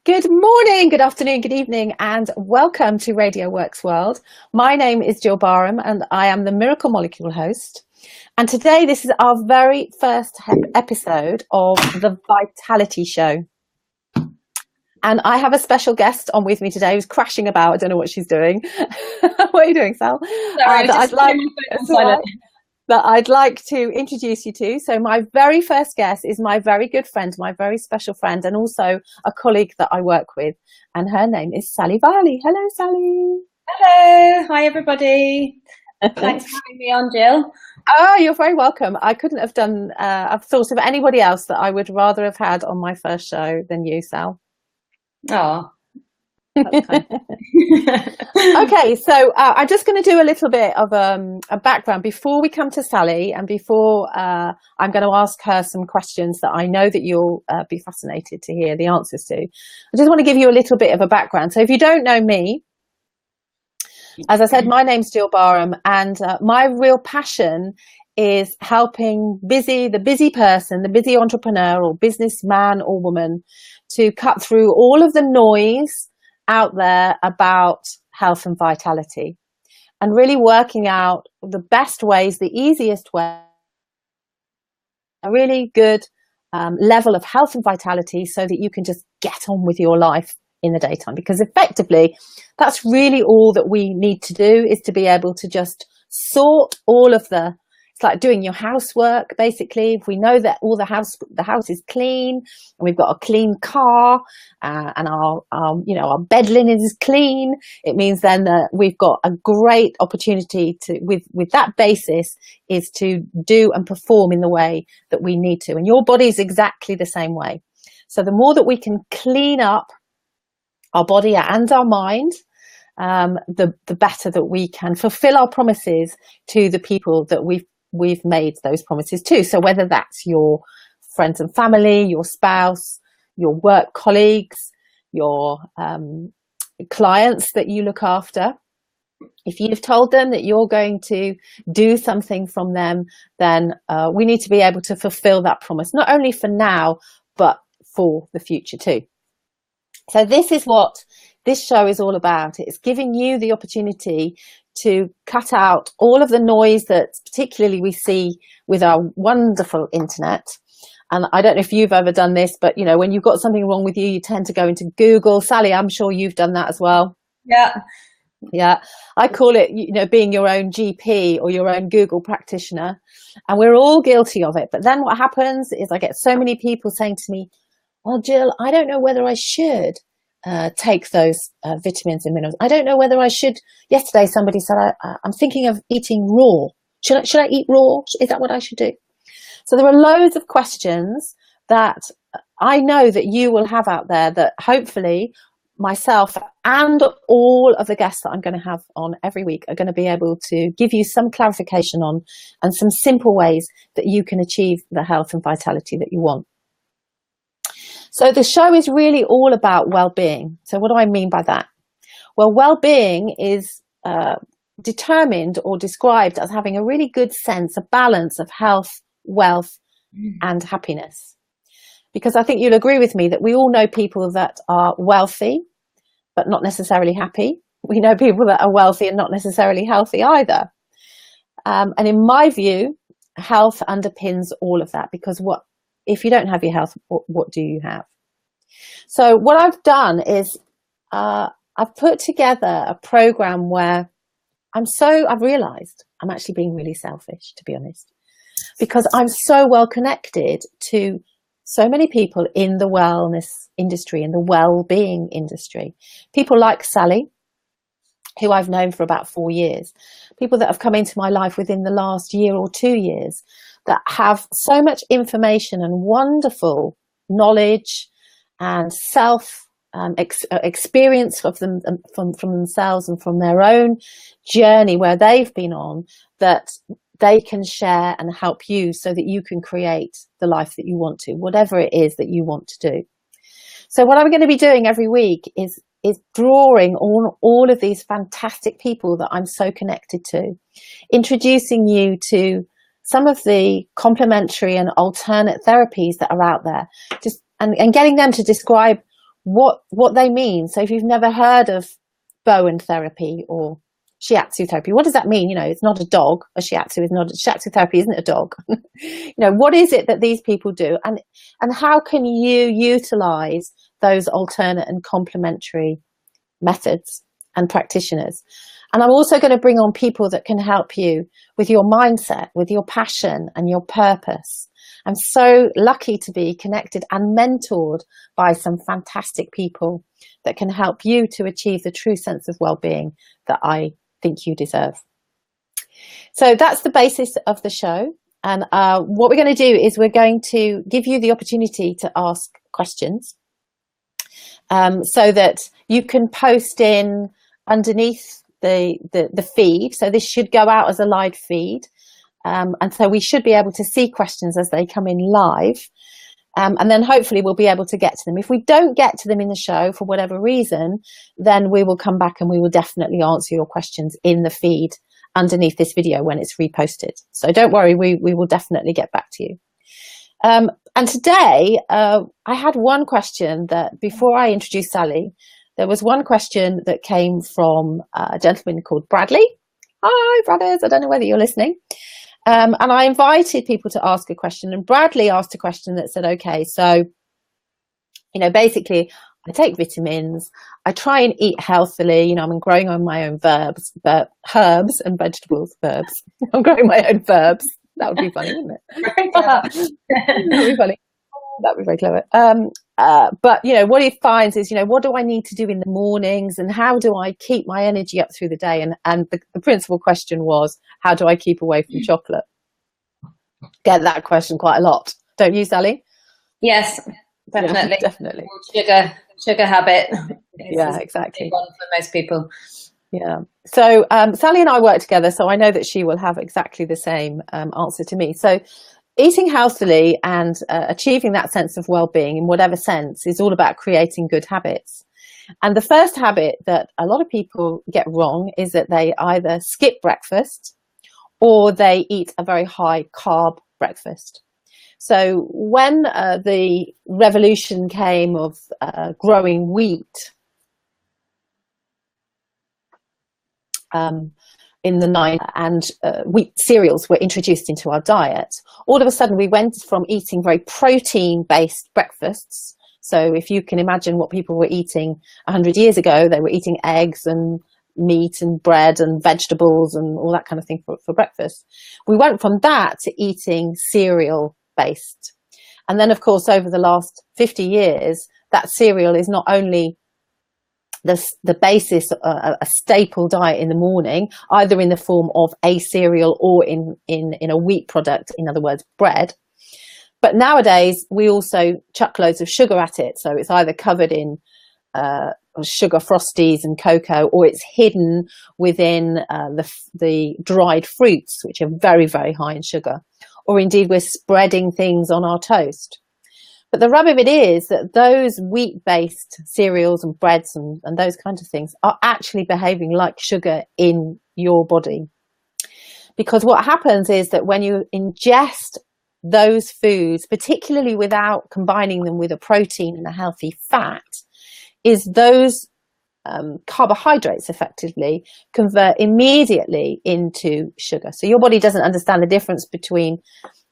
Good morning, good afternoon, good evening, and welcome to Radio Works World. My name is Gill Barham, and I am the Miracle Molecule host. And today, this is our very first episode of the Vitality Show. And I have a special guest on with me today who's crashing about. I don't know what she's doing. What are you doing, Sal? Sorry, that I'd like to introduce you to. So my very first guest is my very good friend, my very special friend, and also a colleague that I work with. And her name is Sally Varley. Hello, Sally. Hello. Hi, everybody. Thanks for having me on, Gill. Oh, you're very welcome. I couldn't have done, I've thought of anybody else that I would rather have had on my first show than you, Sal. Oh. Okay, so I'm just going to do a little bit of a background before we come to Sally, and before I'm going to ask her some questions that I know that you'll be fascinated to hear the answers to. I just want to give you a little bit of a background. So if you don't know me, as I said, my name's Gill Barham, and my real passion is helping the busy person, the busy entrepreneur or businessman or woman to cut through all of the noise out there about health and vitality, and really working out the best ways, the easiest way, a really good level of health and vitality so that you can just get on with your life in the daytime. Because effectively, that's really all that we need to do, is to be able to just sort all of it's like doing your housework, basically. If we know that the house is clean, and we've got a clean car, and our bed linen is clean, it means then that we've got a great opportunity to, with that basis, is to do and perform in the way that we need to. And your body is exactly the same way. So the more that we can clean up our body and our mind, the better that we can fulfill our promises to the people that we've made those promises to. So whether that's your friends and family, your spouse, your work colleagues, your clients that you look after, if you've told them that you're going to do something from them, then we need to be able to fulfill that promise, not only for now, but for the future too. So this is what this show is all about. It's giving you the opportunity to cut out all of the noise that particularly we see with our wonderful internet. And I don't know if you've ever done this, but when you've got something wrong with you, you tend to go into Google. Sally, I'm sure you've done that as well. Yeah. I call it, being your own GP or your own Google practitioner. And we're all guilty of it. But then what happens is I get so many people saying to me, well, Gill, I don't know whether I should take those vitamins and minerals. I don't know whether I should. Yesterday, somebody said, I'm thinking of eating raw. Should I eat raw? Is that what I should do? So there are loads of questions that I know that you will have out there that hopefully myself and all of the guests that I'm going to have on every week are going to be able to give you some clarification on, and some simple ways that you can achieve the health and vitality that you want. So the show is really all about well-being. So what do I mean by that? Well, well-being is determined or described as having a really good sense, a balance of health, wealth, and happiness. Because I think you'll agree with me that we all know people that are wealthy, but not necessarily happy. We know people that are wealthy and not necessarily healthy either. And in my view, health underpins all of that, because if you don't have your health, what do you have? So what I've done is I've put together a program where I've realized I'm actually being really selfish, to be honest, because I'm so well connected to so many people in the wellness industry, in the well-being industry. People like Sally, who I've known for about 4 years, people that have come into my life within the last year or 2 years, that have so much information and wonderful knowledge and experience of them from themselves and from their own journey where they've been on, that they can share and help you so that you can create the life that you want to, whatever it is that you want to do. So what I'm going to be doing every week is drawing all of these fantastic people that I'm so connected to, introducing you to some of the complementary and alternate therapies that are out there, and getting them to describe what they mean. So if you've never heard of Bowen therapy or shiatsu therapy, what does that mean? It's not a dog. Shiatsu therapy isn't a dog. What is it that these people do, and how can you utilize those alternate and complementary methods and practitioners? And I'm also going to bring on people that can help you with your mindset, with your passion and your purpose. I'm so lucky to be connected and mentored by some fantastic people that can help you to achieve the true sense of well-being that I think you deserve. So that's the basis of the show. And what we're going to do is we're going to give you the opportunity to ask questions so that you can post in underneath the feed. So this should go out as a live feed. And so we should be able to see questions as they come in live. And then hopefully we'll be able to get to them. If we don't get to them in the show for whatever reason, then we will come back and we will definitely answer your questions in the feed underneath this video when it's reposted. So don't worry, we will definitely get back to you. And today I had one question that before I introduced Sally, there was one question that came from a gentleman called Bradley. Hi, brothers. I don't know whether you're listening. And I invited people to ask a question, and Bradley asked a question that said, okay, so, basically I take vitamins, I try and eat healthily, I'm growing on my own herbs and vegetables, I'm growing my own herbs. That would be funny, wouldn't it? That would be funny. That would be very clever. But, what he finds is, what do I need to do in the mornings, and how do I keep my energy up through the day? And the principal question was, how do I keep away from chocolate? Get that question quite a lot. Don't you, Sally? Yes, definitely. Yeah, definitely. Sugar habit. Yeah, exactly. One for most people. Yeah. So Sally and I work together, so I know that she will have exactly the same answer to me. So eating healthily and achieving that sense of well-being in whatever sense is all about creating good habits. And the first habit that a lot of people get wrong is that they either skip breakfast or they eat a very high carb breakfast. So when the revolution came of growing wheat in the 90s, and wheat cereals were introduced into our diet, all of a sudden we went from eating very protein-based breakfasts. So if you can imagine what people were eating 100 years ago, they were eating eggs and meat and bread and vegetables and all that kind of thing for breakfast. We went from that to eating cereal-based. And then, of course, over the last 50 years, that cereal is not only the basis, a staple diet in the morning, either in the form of a cereal or in a wheat product, in other words, bread. But nowadays, we also chuck loads of sugar at it. So it's either covered in sugar frosties and cocoa, or it's hidden within the dried fruits, which are very, very high in sugar. Or indeed, we're spreading things on our toast. But the rub of it is that those wheat-based cereals and breads and those kinds of things are actually behaving like sugar in your body. Because what happens is that when you ingest those foods, particularly without combining them with a protein and a healthy fat, is those carbohydrates effectively convert immediately into sugar. So your body doesn't understand the difference between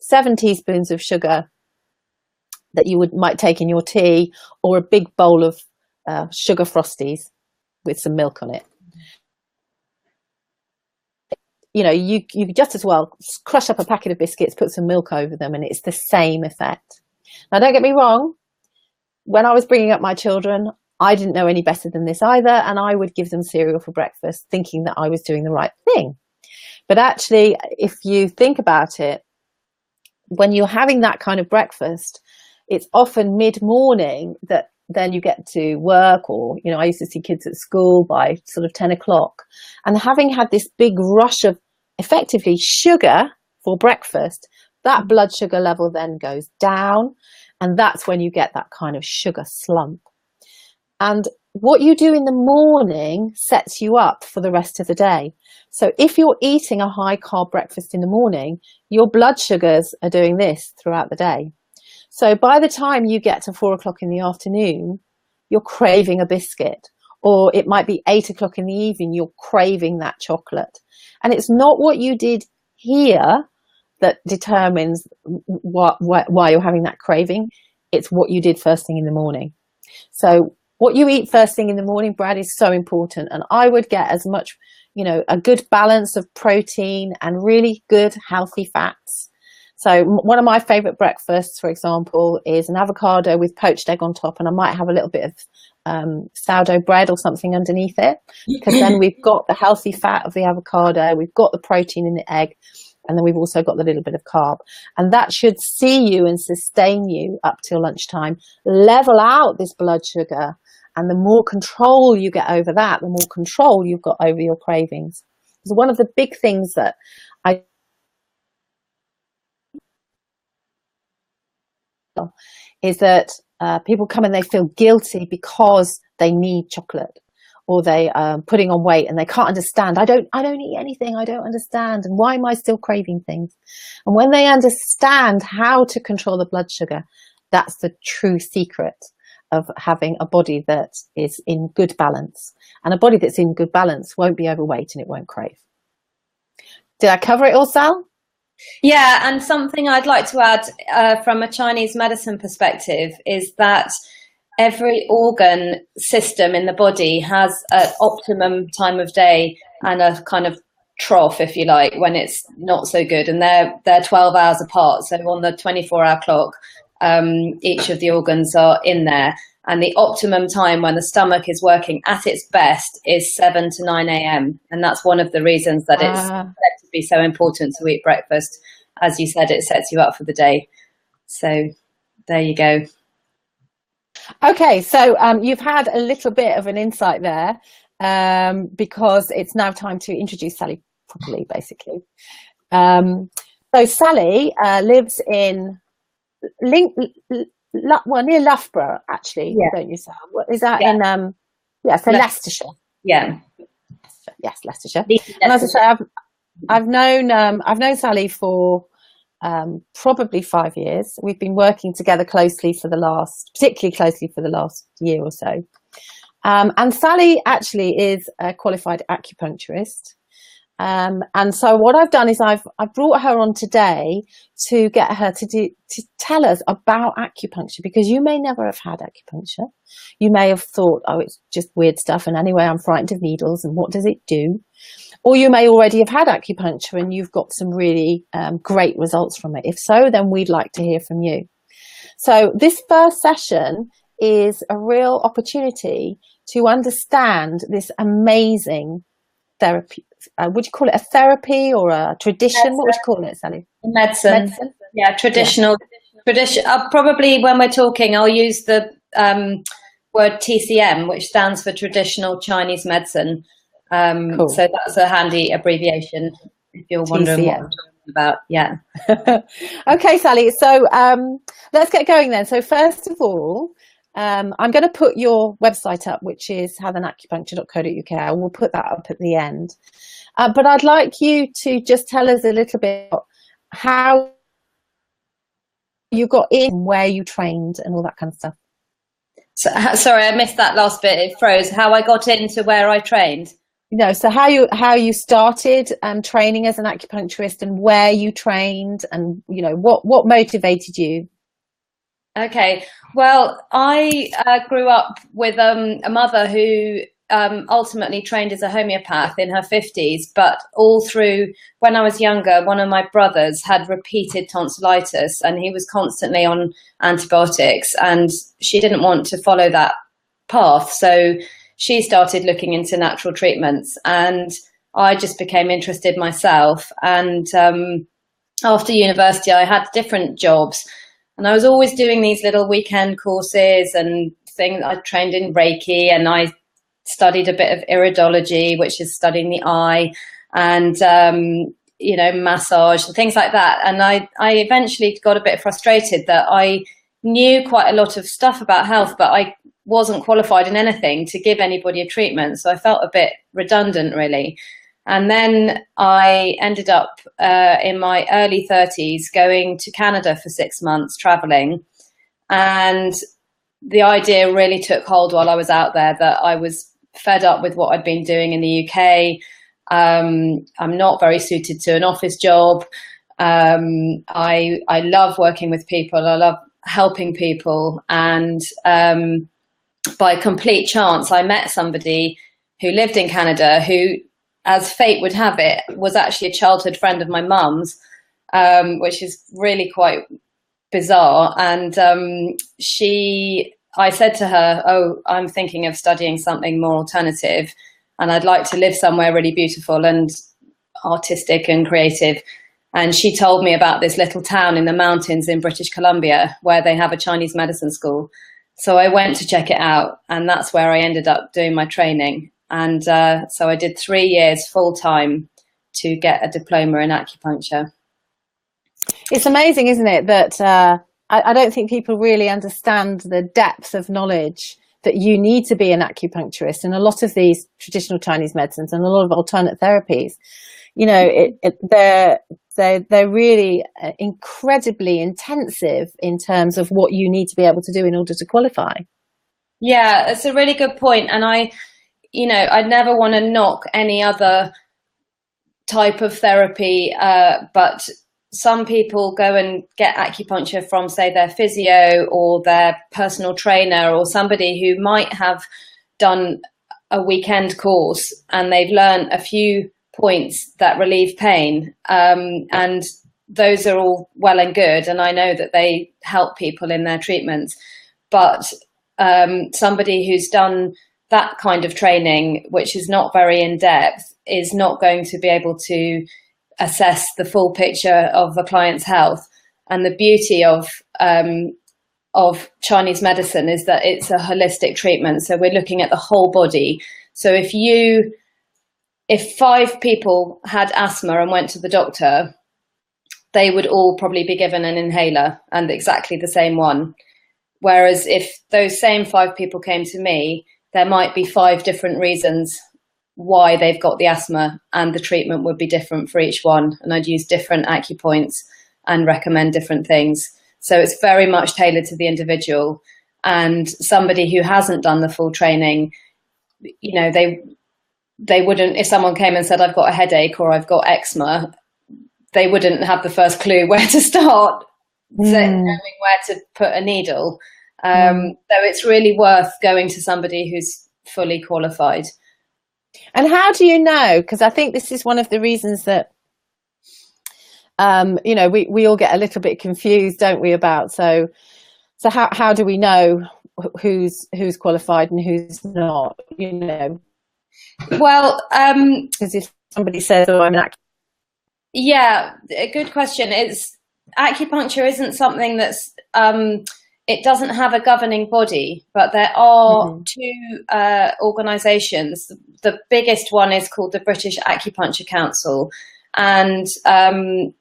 7 teaspoons of sugar that you might take in your tea or a big bowl of sugar frosties with some milk on it. You just as well crush up a packet of biscuits, put some milk over them, and it's the same effect. Now, don't get me wrong. When I was bringing up my children, I didn't know any better than this either, and I would give them cereal for breakfast thinking that I was doing the right thing. But actually, if you think about it, when you're having that kind of breakfast, it's often mid-morning that then you get to work, or, I used to see kids at school by sort of 10 o'clock. And having had this big rush of effectively sugar for breakfast, that blood sugar level then goes down. And that's when you get that kind of sugar slump. And what you do in the morning sets you up for the rest of the day. So if you're eating a high carb breakfast in the morning, your blood sugars are doing this throughout the day. So by the time you get to 4 o'clock in the afternoon, you're craving a biscuit. Or it might be 8 o'clock in the evening, you're craving that chocolate. And it's not what you did here that determines why you're having that craving. It's what you did first thing in the morning. So what you eat first thing in the morning, Brad, is so important. And I would get as much, a good balance of protein and really good healthy fats. So one of my favorite breakfasts, for example, is an avocado with poached egg on top, and I might have a little bit of sourdough bread or something underneath it, because then we've got the healthy fat of the avocado, we've got the protein in the egg, and then we've also got the little bit of carb, and that should see you and sustain you up till lunchtime, level out this blood sugar, and the more control you get over that, the more control you've got over your cravings. So one of the big things that I is that people come and they feel guilty because they need chocolate, or they are putting on weight and they can't understand. I don't eat anything. I don't understand. And why am I still craving things? And when they understand how to control the blood sugar, that's the true secret of having a body that is in good balance. And a body that's in good balance won't be overweight and it won't crave. Did I cover it all, Sal? Yeah, and something I'd like to add from a Chinese medicine perspective is that every organ system in the body has an optimum time of day and a kind of trough, if you like, when it's not so good. And they're 12 hours apart. So on the 24-hour clock, each of the organs are in there. And the optimum time when the stomach is working at its best is 7 to 9 a.m. And that's one of the reasons that it's said to be so important to eat breakfast. As you said, it sets you up for the day. So there you go. Okay, so you've had a little bit of an insight there, because it's now time to introduce Sally properly, basically. So Sally lives in near Loughborough, actually, don't you, Sal? Is that in Leicestershire? Yeah. Yes, Leicestershire. And as I say, I've known Sally for probably 5 years. We've been working together particularly closely for the last year or so. And Sally actually is a qualified acupuncturist. And so what I've done is I've brought her on today to get her to tell us about acupuncture, because you may never have had acupuncture. You may have thought, oh, it's just weird stuff, and anyway, I'm frightened of needles, and what does it do? Or you may already have had acupuncture and you've got some really great results from it. If so, then we'd like to hear from you. So this first session is a real opportunity to understand this amazing therapy. Would you call it a therapy or a tradition? Medicine. What would you call it, Sally? Medicine. Yeah, traditional. Yeah. Tradition. Probably when we're talking, I'll use the word TCM, which stands for traditional Chinese medicine. Cool. So that's a handy abbreviation if you're wondering TCM. What I'm talking about. Yeah. Okay, Sally. So let's get going then. So first of all, I'm going to put your website up, which is haveanacupuncture.co.uk. I will put that up at the end. But I'd like you to just tell us a little bit about how you got in, where you trained and all that kind of stuff. So, sorry, I missed that last bit. It froze. How I got into where I trained? So how you started training as an acupuncturist, and where you trained, and what motivated you. Okay, well, I grew up with a mother who ultimately trained as a homeopath in her 50s, but all through when I was younger, one of my brothers had repeated tonsillitis and he was constantly on antibiotics, and she didn't want to follow that path. So she started looking into natural treatments, and I just became interested myself. And after university, I had different jobs, and I was always doing these little weekend courses and things. I trained in Reiki, and I studied a bit of iridology, which is studying the eye, and massage and things like that. And I eventually got a bit frustrated that I knew quite a lot of stuff about health, but I wasn't qualified in anything to give anybody a treatment. So I felt a bit redundant, really. And then I ended up in my early 30s going to Canada for 6 months traveling. And the idea really took hold while I was out there that I was fed up with what I'd been doing in the UK. I'm not very suited to an office job. I love working with people. I love helping people. And by complete chance, I met somebody who lived in Canada who, as fate would have it, was actually a childhood friend of my mum's, which is really quite bizarre. And I said to her, oh, I'm thinking of studying something more alternative, and I'd like to live somewhere really beautiful and artistic and creative. And she told me about this little town in the mountains in British Columbia where they have a Chinese medicine school. So I went to check it out, and that's where I ended up doing my training. And so I did 3 years full time to get a diploma in acupuncture. It's amazing, isn't it, that I don't think people really understand the depth of knowledge that you need to be an acupuncturist. And a lot of these traditional Chinese medicines and a lot of alternate therapies, you know, they're really incredibly intensive in terms of what you need to be able to do in order to qualify. Yeah, it's a really good point. And I never want to knock any other type of therapy, but some people go and get acupuncture from, say, their physio or their personal trainer or somebody who might have done a weekend course and they've learned a few points that relieve pain. And those are all well and good. And I know that they help people in their treatments. But somebody who's done that kind of training, which is not very in depth, is not going to be able to assess the full picture of a client's health. And the beauty of Chinese medicine is that it's a holistic treatment. So we're looking at the whole body. So if 5 people had asthma and went to the doctor, they would all probably be given an inhaler, and exactly the same one. Whereas if those same 5 people came to me, there might be 5 different reasons why they've got the asthma, and the treatment would be different for each one. And I'd use different acupoints and recommend different things. So it's very much tailored to the individual. And somebody who hasn't done the full training, you know, they wouldn't, if someone came and said, I've got a headache or I've got eczema, they wouldn't have the first clue where to start, knowing where to put a needle. So it's really worth going to somebody who's fully qualified. And how do you know? Because I think this is one of the reasons that, you know, we all get a little bit confused, don't we, about, so how do we know who's qualified and who's not, you know? Well, because if somebody says, oh, I'm an yeah, a good question. Acupuncture isn't something that's, it doesn't have a governing body, but there are 2 organisations. The biggest one is called the British Acupuncture Council, and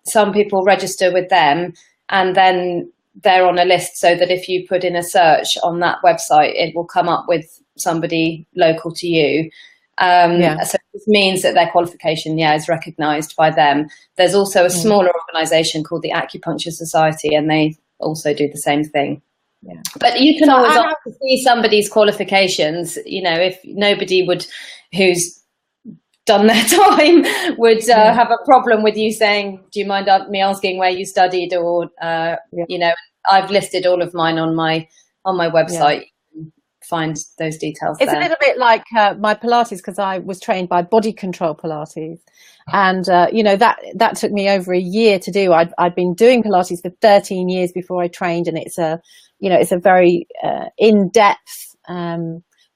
some people register with them, and then they're on a list so that if you put in a search on that website, it will come up with somebody local to you. So this means that their qualification, is recognised by them. There's also a smaller organisation called the Acupuncture Society, and they also do the same thing. Yeah. But you can always ask to see somebody's qualifications. You know, if nobody who's done their time would have a problem with you saying, do you mind me asking where you studied? Or, you know, I've listed all of mine on my website. Yeah. Find those details. It's a little bit like my Pilates, because I was trained by Body Control Pilates, and you know, that took me over a year to do. I'd been doing Pilates for 13 years before I trained, and it's a very in-depth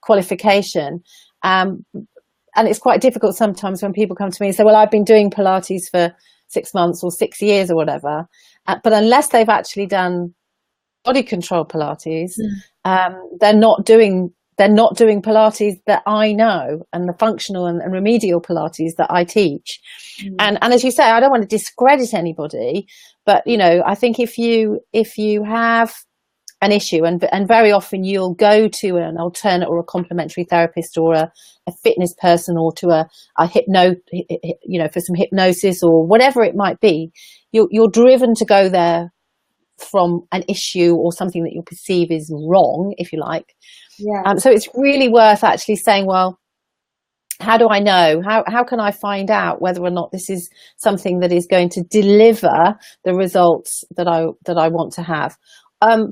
qualification, and it's quite difficult sometimes when people come to me and say, well, I've been doing Pilates for 6 months or 6 years or whatever, but unless they've actually done Body Control Pilates, they're not doing Pilates that I know, and the functional and remedial Pilates that I teach. And as you say, I don't want to discredit anybody, but you know, I think if you have an issue, and very often you'll go to an alternate or a complementary therapist or a fitness person, or to a for some hypnosis or whatever it might be, you're driven to go there from an issue or something that you perceive is wrong, if you like. Yeah. So it's really worth actually saying, well, how do I know? How can I find out whether or not this is something that is going to deliver the results that I want to have?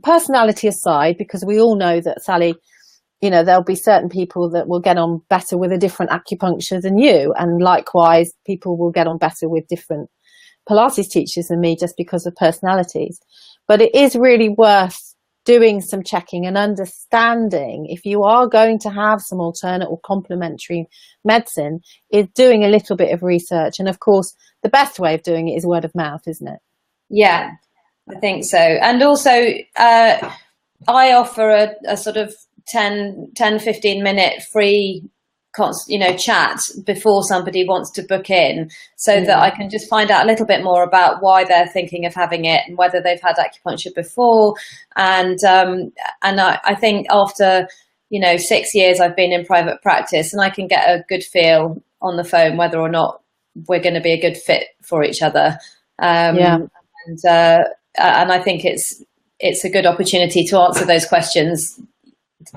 Personality aside, because we all know that, Sally, you know, there'll be certain people that will get on better with a different acupuncture than you, and likewise, people will get on better with different Pilates teachers than me just because of personalities. But it is really worth doing some checking and understanding, if you are going to have some alternate or complementary medicine, is doing a little bit of research. And of course, the best way of doing it is word of mouth, isn't it? Yeah, I think so. And also, I offer a sort of 15 minute free chat before somebody wants to book in, so that I can just find out a little bit more about why they're thinking of having it and whether they've had acupuncture before. And I think after 6 years I've been in private practice, and I can get a good feel on the phone whether or not we're going to be a good fit for each other. And I think it's a good opportunity to answer those questions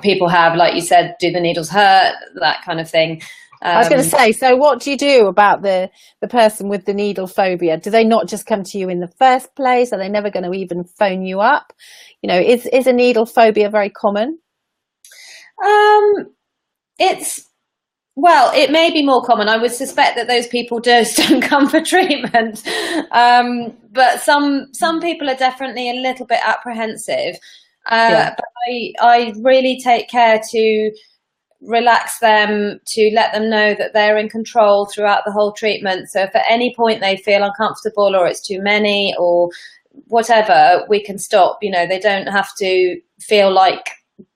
people have, like you said, do the needles hurt, that kind of thing. I was going to say, so what do you do about the person with the needle phobia? Do they not just come to you in the first place? Are they never going to even phone you up? Is a needle phobia very common? It may be more common. I would suspect that those people just don't come for treatment. But some people are definitely a little bit apprehensive. But I really take care to relax them, to let them know that they're in control throughout the whole treatment. So if at any point they feel uncomfortable or it's too many or whatever, we can stop. They don't have to feel like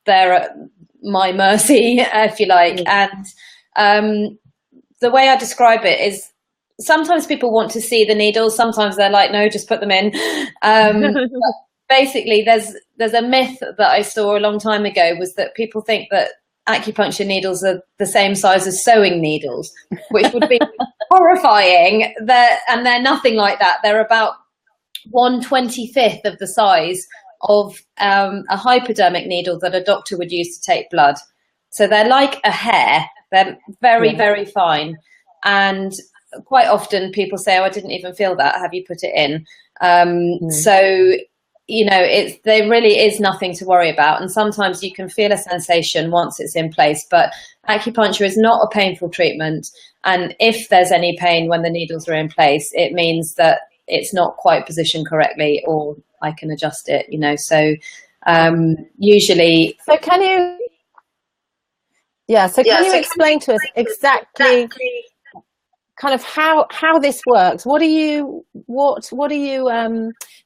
they're at my mercy, if you like. And the way I describe it is, sometimes people want to see the needles. Sometimes they're like, no, just put them in. Basically, there's a myth that I saw a long time ago, was that people think that acupuncture needles are the same size as sewing needles, which would be horrifying. And they're nothing like that. They're about 1/25 of the size of a hypodermic needle that a doctor would use to take blood. So they're like a hair. They're very, very fine. And quite often people say, oh, I didn't even feel that. Have you put it in? So there really is nothing to worry about. And sometimes you can feel a sensation once it's in place, but acupuncture is not a painful treatment. And if there's any pain when the needles are in place, it means that it's not quite positioned correctly, or I can adjust it, So usually. So can you explain to us exactly kind of how this works? What are you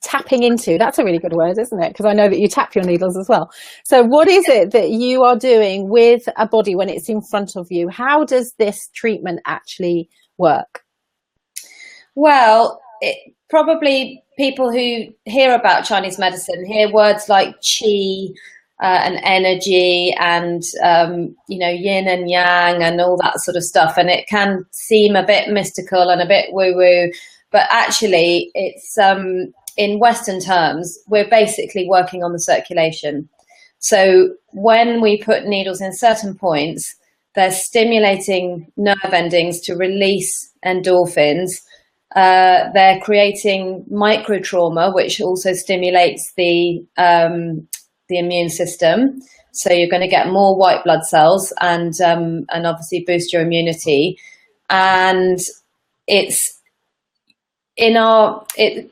tapping into? That's a really good word, isn't it? Because I know that you tap your needles as well. So what is it that you are doing with a body when it's in front of you? How does this treatment actually work? Well, probably people who hear about Chinese medicine hear words like qi and energy and yin and yang and all that sort of stuff, and it can seem a bit mystical and a bit woo-woo, but actually it's in Western terms, we're basically working on the circulation. So when we put needles in certain points, they're stimulating nerve endings to release endorphins. They're creating micro trauma, which also stimulates the immune system. So you're going to get more white blood cells and obviously boost your immunity. And it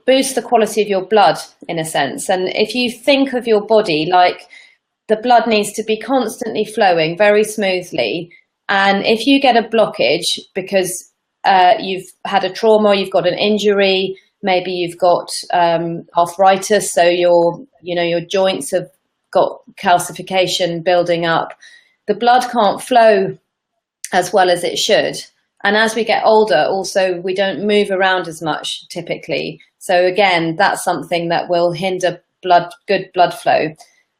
boosts the quality of your blood in a sense. And if you think of your body like the blood needs to be constantly flowing very smoothly, and if you get a blockage because you've had a trauma, you've got an injury, maybe you've got arthritis, so your joints have got calcification building up, the blood can't flow as well as it should. And as we get older, also, we don't move around as much typically. So again, that's something that will hinder good blood flow.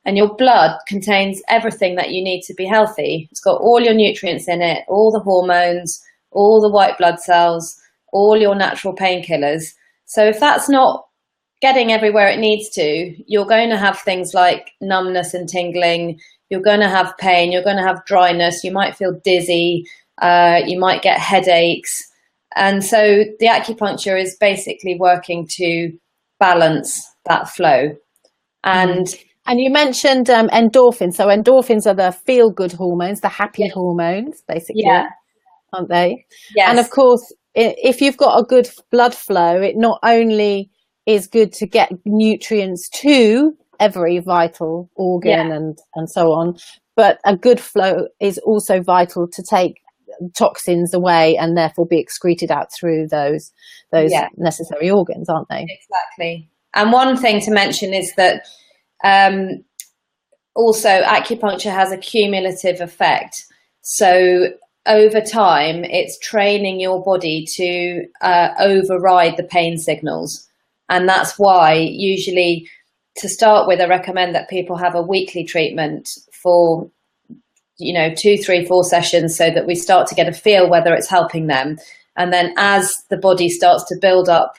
And your blood contains everything that you need to be healthy. It's got all your nutrients in it, all the hormones, all the white blood cells, all your natural painkillers. So if that's not getting everywhere it needs to, you're going to have things like numbness and tingling. You're going to have pain. You're going to have dryness. You might feel dizzy. You might get headaches. And so the acupuncture is basically working to balance that flow. And you mentioned endorphins. So endorphins are the feel-good hormones, the happy hormones, basically, aren't they? Yes. And of course, if you've got a good blood flow, it not only is good to get nutrients to every vital organ and so on, but a good flow is also vital to take toxins away and therefore be excreted out through those necessary organs, aren't they? Exactly. And one thing to mention is that also acupuncture has a cumulative effect. So over time, it's training your body to override the pain signals. And that's why usually, to start with, I recommend that people have a weekly treatment for, 2, 3, 4 sessions, so that we start to get a feel whether it's helping them. And then as the body starts to build up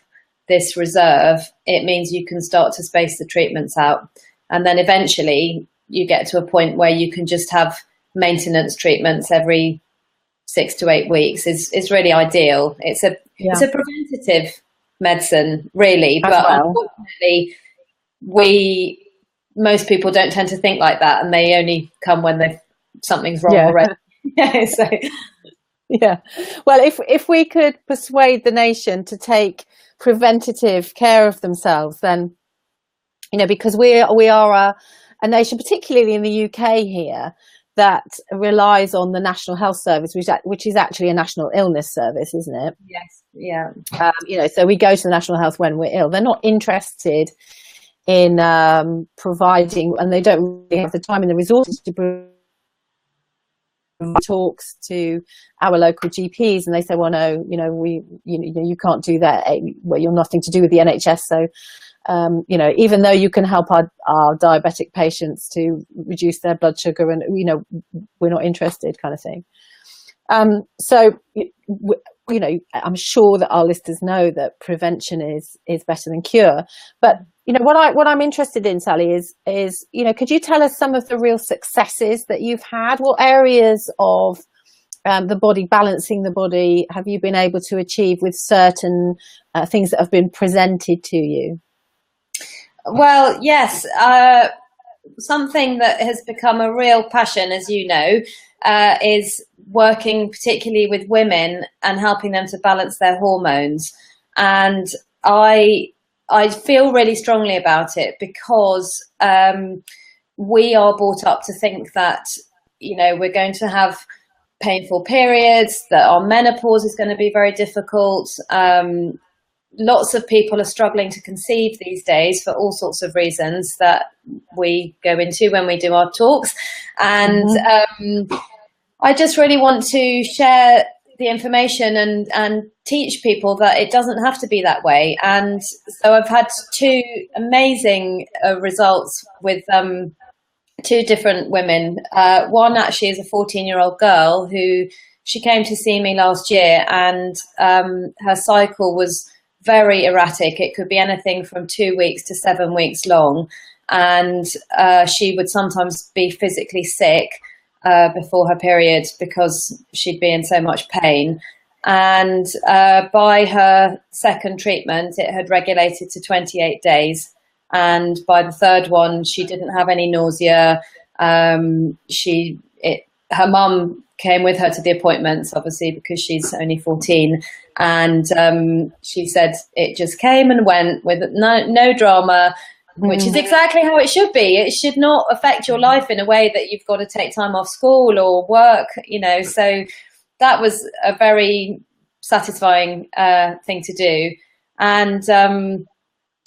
this reserve, it means you can start to space the treatments out. And then eventually you get to a point where you can just have maintenance treatments every 6 to 8 weeks is really ideal. It's a preventative medicine, really, but unfortunately most people don't tend to think like that, and they only come when something's wrong already. Well, if we could persuade the nation to take preventative care of themselves, then because we are a nation, particularly in the UK here, that relies on the National Health Service, which is actually a national illness service, isn't it? Yes. Yeah. So we go to the National Health when we're ill. They're not interested in providing, and they don't really have the time and the resources to provide talks to our local GPs, and they say, well, no, you can't do that. Well, you're nothing to do with the NHS, so even though you can help our diabetic patients to reduce their blood sugar, and we're not interested, kind of thing. So I'm sure that our listeners know that prevention is better than cure. But what I'm interested in, Sally, is could you tell us some of the real successes that you've had? What areas of the body, balancing the body, have you been able to achieve with certain things that have been presented to you? Well, yes, something that has become a real passion, as you know, is working particularly with women and helping them to balance their hormones. And I feel really strongly about it because we are brought up to think that, we're going to have painful periods, that our menopause is going to be very difficult. Lots of people are struggling to conceive these days for all sorts of reasons that we go into when we do our talks. And I just really want to share the information and teach people that it doesn't have to be that way. And so I've had 2 amazing results with 2 different women. One actually is a 14-year-old girl who, she came to see me last year, and her cycle was very erratic. It could be anything from 2 weeks to 7 weeks long. And she would sometimes be physically sick before her period because she'd be in so much pain. And by her second treatment, it had regulated to 28 days. And by the third one, she didn't have any nausea. Her mum came with her to the appointments, obviously, because she's only 14. And she said it just came and went with no drama, which is exactly how it should be. It should not affect your life in a way that you've got to take time off school or work, So that was a very satisfying thing to do. And then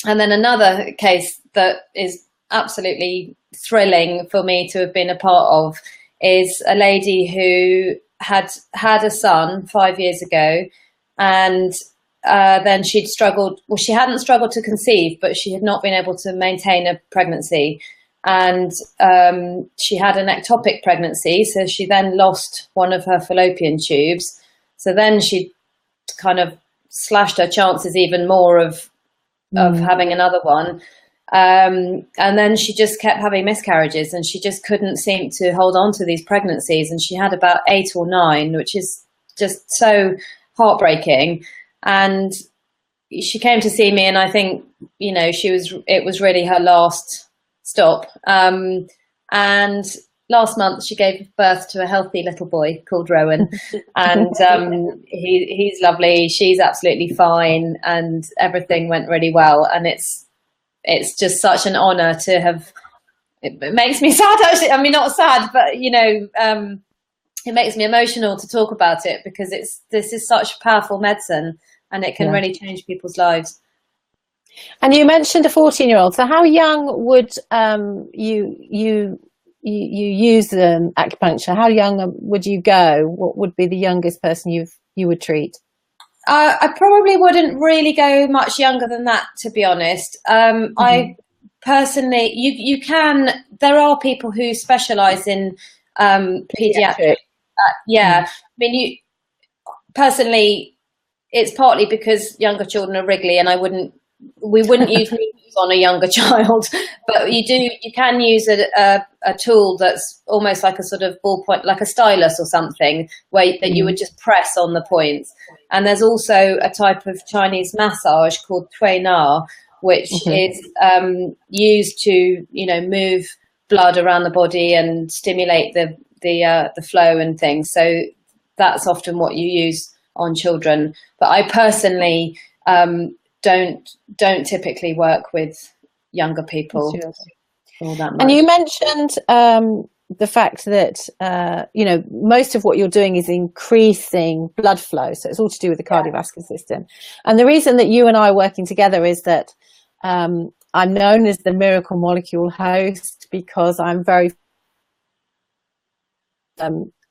another case that is absolutely thrilling for me to have been a part of is a lady who had a son 5 years ago, and then she'd struggled. Well, she hadn't struggled to conceive, but she had not been able to maintain a pregnancy. And she had an ectopic pregnancy, so she then lost one of her fallopian tubes. So then she kind of slashed her chances even more of of having another one. And then she just kept having miscarriages, and she just couldn't seem to hold on to these pregnancies. And she had about 8 or 9, which is just so heartbreaking. And she came to see me, and I think, you know, it was really her last stop. And last month she gave birth to a healthy little boy called Rowan, and he's lovely. She's absolutely fine, and everything went really well. And it's just such an honor to have. It makes me sad, actually. I mean, not sad, but you know, it makes me emotional to talk about it, because this is such powerful medicine, and it can really change people's lives. And you mentioned a 14-year-old. So how young would you use acupuncture? How young would you go? What would be the youngest person you would treat? I probably wouldn't really go much younger than that, to be honest. I personally, you can. There are people who specialise in pediatric. I mean, personally, it's partly because younger children are wriggly, and we wouldn't use needles on a younger child, but you can use a tool that's almost like a sort of ballpoint, like a stylus or something, that you would just press on the points. And there's also a type of Chinese massage called Tui Na, which is used to, you know, move blood around the body and stimulate the flow and things. So that's often what you use on children. But I personally don't typically work with younger people all that much. And you mentioned the fact that you know, most of what you're doing is increasing blood flow, so it's all to do with the cardiovascular system. And the reason that you and I are working together is that I'm known as the miracle molecule host, because I'm very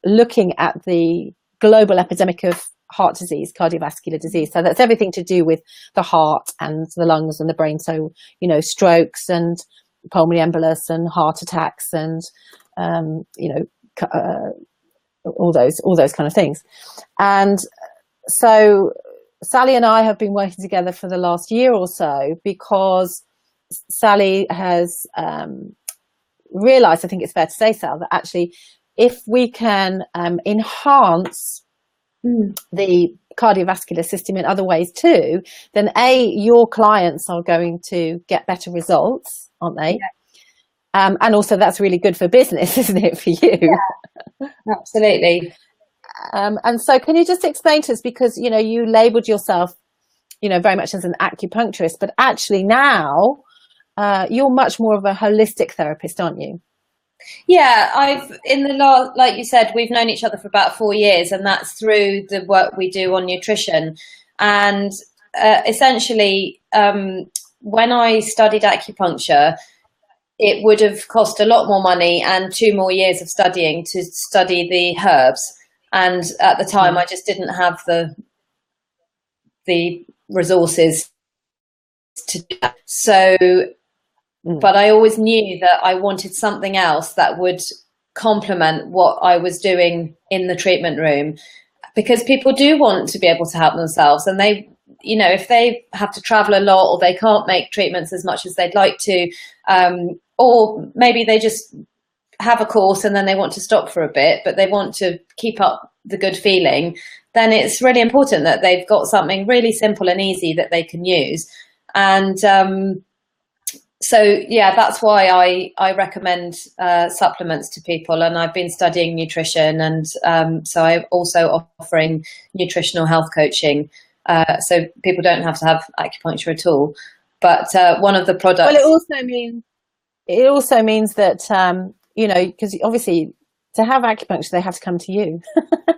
looking at the global epidemic of heart disease, cardiovascular disease. So that's everything to do with the heart and the lungs and the brain. So, you know, strokes and pulmonary embolus and heart attacks and, you know, all those kind of things. And so Sally and I have been working together for the last year or so, because Sally has realized, I think it's fair to say, Sal, that actually if we can enhance the cardiovascular system in other ways too, then your clients are going to get better results, aren't they? And also that's really good for business, isn't it, for you? Absolutely. And so can you just explain to us, because you know, you labeled yourself, you know, very much as an acupuncturist, but actually now you're much more of a holistic therapist, aren't you? Yeah, like you said, we've known each other for about 4 years, and that's through the work we do on nutrition. And essentially, when I studied acupuncture, it would have cost a lot more money and 2 more years of studying to study the herbs. And at the time, I just didn't have the resources to do that. So, but I always knew that I wanted something else that would complement what I was doing in the treatment room, because people do want to be able to help themselves, and they, you know, if they have to travel a lot, or they can't make treatments as much as they'd like to, or maybe they just have a course and then they want to stop for a bit, but they want to keep up the good feeling, then it's really important that they've got something really simple and easy that they can use. And so, yeah, that's why I recommend supplements to people. And I've been studying nutrition, and so I'm also offering nutritional health coaching. So people don't have to have acupuncture at all. But one of the products... Well, it also means that, you know, because obviously to have acupuncture, they have to come to you.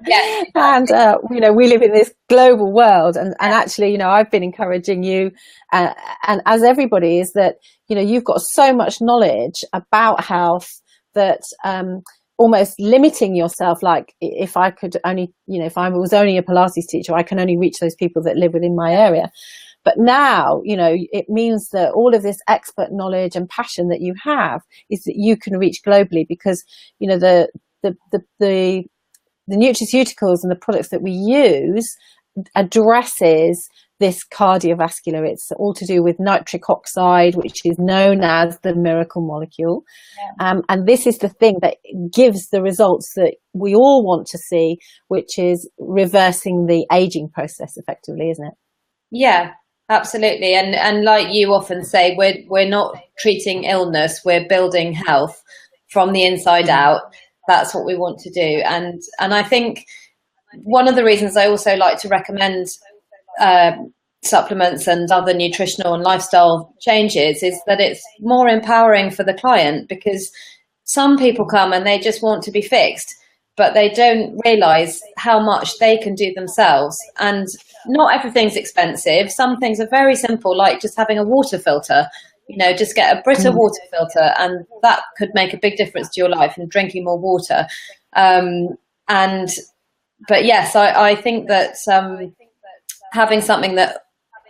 Yeah, exactly. And, you know, we live in this global world, and actually, you know, I've been encouraging you, and as everybody, is that, you know, you've got so much knowledge about health that almost limiting yourself, like if I could only, you know, if I was only a Pilates teacher, I can only reach those people that live within my area. But now, you know, it means that all of this expert knowledge and passion that you have is that you can reach globally, because, you know, the nutraceuticals and the products that we use addresses this cardiovascular. It's all to do with nitric oxide, which is known as the miracle molecule. And this is the thing that gives the results that we all want to see, which is reversing the aging process effectively, isn't it? Yeah, absolutely. And like you often say, we're not treating illness, we're building health from the inside out. That's what we want to do. And I think one of the reasons I also like to recommend supplements and other nutritional and lifestyle changes is that it's more empowering for the client, because some people come and they just want to be fixed, but they don't realize how much they can do themselves. And not everything's expensive. Some things are very simple, like just having a water filter. You know, just get a Brita water filter, and that could make a big difference to your life, and drinking more water. But yes, I think that having something that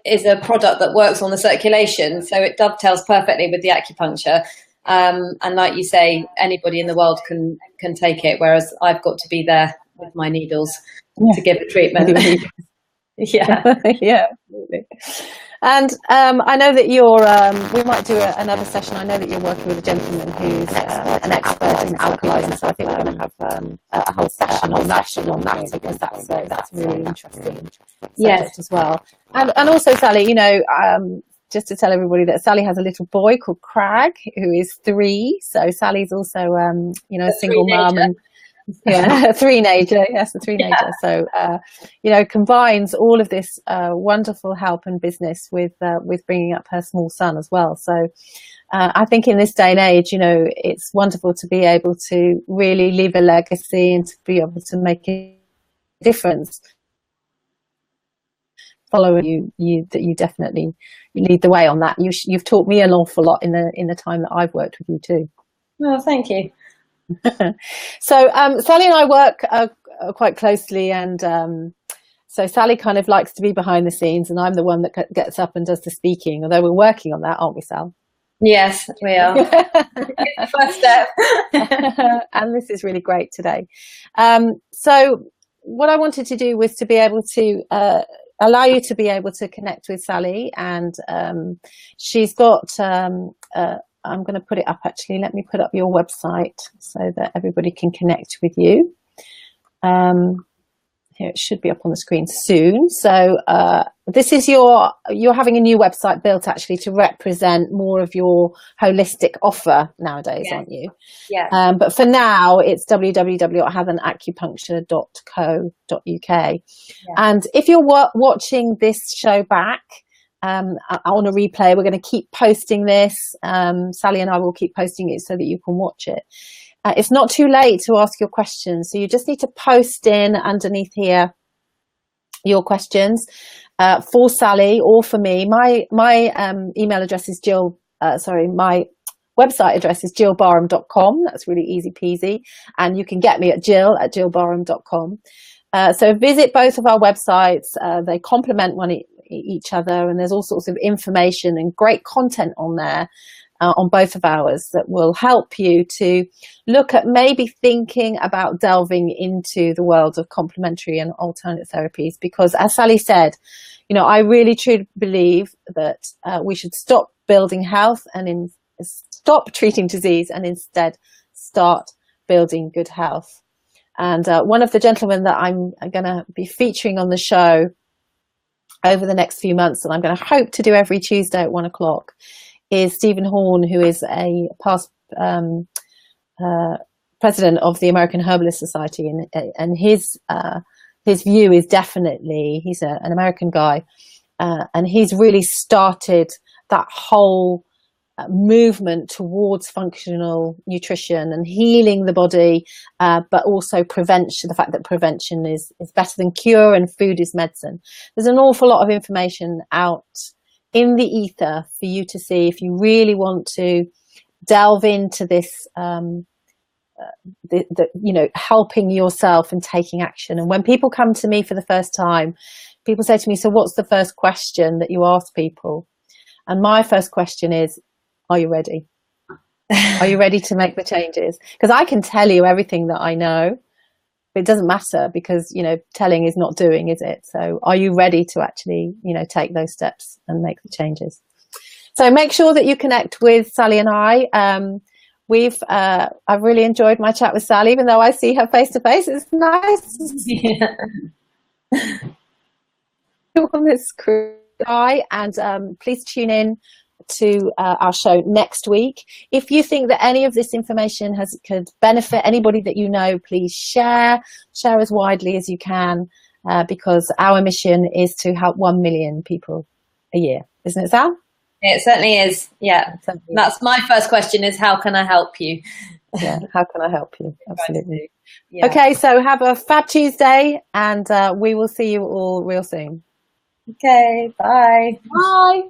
is a product that works on the circulation, so it dovetails perfectly with the acupuncture. And like you say, anybody in the world can take it, whereas I've got to be there with my needles to give a treatment. Yeah. Yeah, absolutely. And I know that you're, we might do another session. I know that you're working with a gentleman who's an expert in alkalizing, so I think we're going to have a whole session on that because that's really interesting subject as well. And also, Sally, you know, just to tell everybody that Sally has a little boy called Crag, who is 3. So Sally's also, you know, a single mum and a three-nager. Yes, a three-nager. Yeah. So, you know, combines all of this wonderful help and business with bringing up her small son as well. So I think in this day and age, you know, it's wonderful to be able to really leave a legacy and to be able to make a difference. Following you definitely lead the way on that. You've taught me an awful lot in the time that I've worked with you too. Oh, thank you. So Sally and I work quite closely, and so Sally kind of likes to be behind the scenes, and I'm the one that gets up and does the speaking. Although we're working on that, aren't we, Sal? Yes, we are. First step. And this is really great today. So what I wanted to do was to be able to allow you to be able to connect with Sally, and she's got I'm going to put it up actually. Let me put up your website so that everybody can connect with you. Here, it should be up on the screen soon. So this is you're having a new website built actually to represent more of your holistic offer nowadays, yes. Aren't you? Yeah. But for now, it's www.haveanacupuncture.co.uk. Yeah. And if you're watching this show back, on a replay, we're going to keep posting this. Sally and I will keep posting it so that you can watch it. It's not too late to ask your questions, so you just need to post in underneath here your questions for Sally or for me. My email address is my website address is gillbarham.com. That's really easy peasy, and you can get me at gillbarham.com. So visit both of our websites. They complement each other, and there's all sorts of information and great content on there on both of ours that will help you to look at maybe thinking about delving into the world of complementary and alternate therapies, because as Sally said, you know, I really truly believe that we should stop building health and stop treating disease and instead start building good health. And one of the gentlemen that I'm going to be featuring on the show over the next few months, and I'm going to hope to do every Tuesday at 1 o'clock, is Stephen Horn, who is a past president of the American Herbalist Society, and his view is definitely, he's an American guy, and he's really started that whole movement towards functional nutrition and healing the body, but also prevention, the fact that prevention is better than cure and food is medicine. There's an awful lot of information out in the ether for you to see if you really want to delve into this, you know, helping yourself and taking action. And when people come to me for the first time, people say to me, so what's the first question that you ask people? And my first question is, are you ready? Are you ready to make the changes? Because I can tell you everything that I know, it doesn't matter, because, you know, telling is not doing, is it? So are you ready to actually, you know, take those steps and make the changes? So make sure that you connect with Sally and I. I've really enjoyed my chat with Sally, even though I see her face to face. It's nice on this screen. And please tune in to our show next week. If you think that any of this information could benefit anybody that you know, please share as widely as you can, because our mission is to help 1 million people a year, isn't it, Sal? It certainly is. Yeah, that's my first question, is how can I help you? Yeah, how can I help you? Absolutely. Yeah. Okay, so have a fab Tuesday, and we will see you all real soon. Okay, bye. Bye.